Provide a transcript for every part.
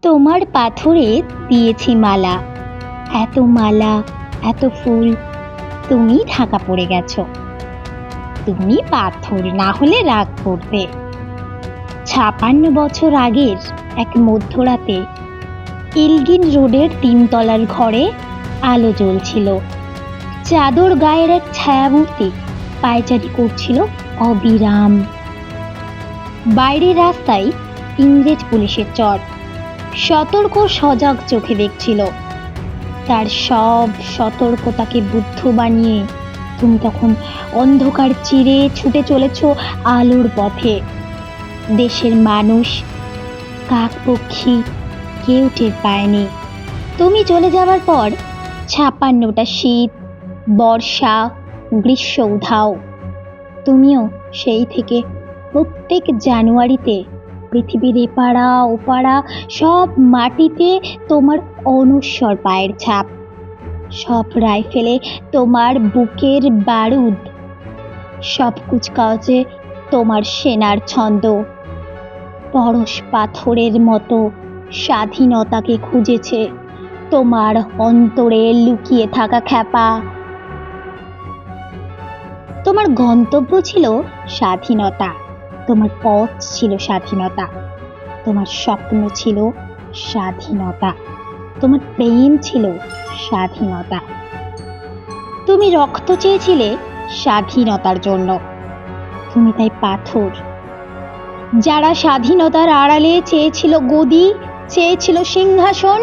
তোমার পাথরে দিয়েছি মালা, এত মালা, এত ফুল, তুমি ঢাকা পড়ে গেছো। তুমি পাথর না হলে রাগ করতে। ৫৬ বছর আগের এক মধ্যরাতে এলগিন রোডের ৩ তলার ঘরে আলো জ্বলছিল। চাদর গায়ের এক ছায়ামূর্তি পায়চারি করছিল অবিরাম। বাইরের রাস্তায় ইংরেজ পুলিশের চর সতর্ক সজাগ চোখে দেখছিল। তার সব সতর্কতাকে বুদ্ধ বানিয়ে তুমি তখন অন্ধকার চিরে ছুটে চলেছ আলোর পথে। দেশের মানুষ, কাক পক্ষী কেউ টের পায়নি। তুমি চলে যাওয়ার পর ৫৬টা শীত, বর্ষা, গ্রীষ্ম উধাও। তুমিও সেই থেকে প্রত্যেক জানুয়ারিতে পৃথিবীর এপাড়া ওপাড়া সব মাটিতে তোমার অনশ্বর পায়ের ছাপ, সব রাইফেলে তোমার বুকের বারুদ, সব কুচকাওয়াজে তোমার সেনার ছন্দ। পরশ পাথরের মতো স্বাধীনতাকে খুঁজেছে তোমার অন্তরে লুকিয়ে থাকা খ্যাপা। তোমার গন্তব্য ছিল স্বাধীনতা, তোমার পথ ছিল স্বাধীনতা, তোমার স্বপ্ন ছিল স্বাধীনতা, তোমার প্রেম ছিল স্বাধীনতা। তুমি রক্ত চেয়েছিলে স্বাধীনতার জন্য, তুমি তাই পাথর। যারা স্বাধীনতার আড়ালে চেয়েছিল গদি, চেয়েছিল সিংহাসন,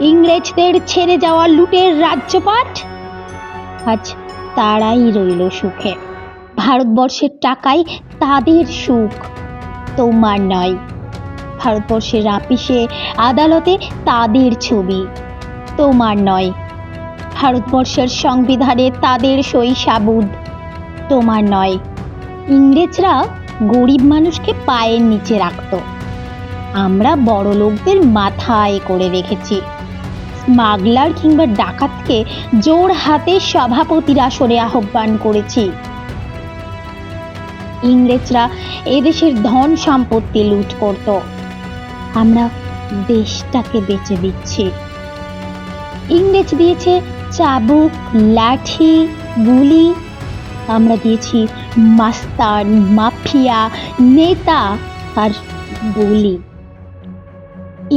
ইংরেজদের ছেড়ে যাওয়া লুটের রাজ্যপাট, আজ তারাই রইল সুখে। ভারতবর্ষের টাকায় তাদের সুখ, তোমার নয়। ভারতবর্ষের আপিসে আদালতে তাদের ছবি, তোমার নয়। ভারতবর্ষের সংবিধানে তাদের সই সাবুদ, তোমার নয়। ইংরেজরা গরিব মানুষকে পায়ের নিচে রাখত, আমরা বড় লোকদের মাথায় করে রেখেছি। স্মাগলার কিংবা ডাকাতকে জোর হাতে সভাপতির আসরে আহ্বান করেছি। ইংরেজরা এদেশের ধন সম্পত্তি লুট করত, আমরা দেশটাকে বেচে দিচ্ছি। ইংরেজ দিয়েছে চাবুক, লাঠি, গুলি, আমরা দিয়েছি মাস্তান, মাফিয়া, নেতা আর বলি।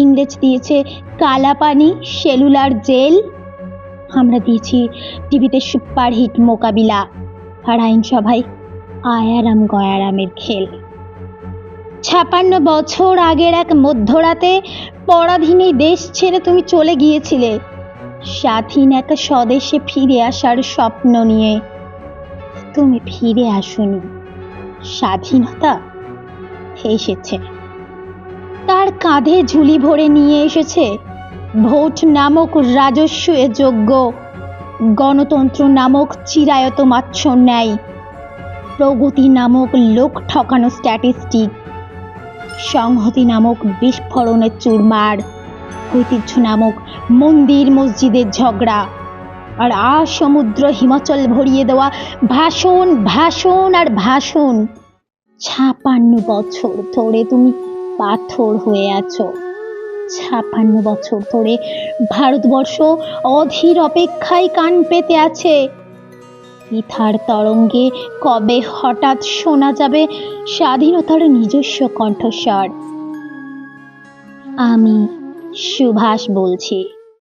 ইংরেজ দিয়েছে কালাপানি, সেলুলার জেল, আমরা দিয়েছি টিভিতে সুপারহিট মোকাবিলা আর আইনসভায় আয়ারাম গয়ারামের খেল। ৫৬ বছর আগের এক মধ্যরাতে পরাধীনে দেশ ছেড়ে তুমি চলে গিয়েছিলে স্বাধীন এক স্বদেশে ফিরে আসার স্বপ্ন নিয়ে। তুমি ফিরে আসোনি, স্বাধীনতা এসেছে। তার কাঁধে ঝুলি ভরে নিয়ে এসেছে ভোট নামক রাজস্বীয় যজ্ঞ, গণতন্ত্র নামক চিরায়ত মাৎসর ন্যায়, প্রগতি নামক লোক ঠকানো স্ট্যাটিস্টিক, সংহতি নামক বিস্ফোরণের চুরমার, ঐতিহ্য নামক মন্দির মসজিদের ঝগড়া, আর সমুদ্র হিমাচল ভরিয়ে দেওয়া ভাষণ, ভাষণ আর ভাষণ। ৫৬ বছর ধরে তুমি পাথর হয়ে আছো। ৫৬ বছর ধরে ভারতবর্ষ অধীর অপেক্ষায় কান পেতে আছে। ইথার তরঙ্গে কবে হঠাৎ শোনা যাবে স্বাধীনতার নিজস্ব কণ্ঠস্বর। আমি সুভাষ বলছি।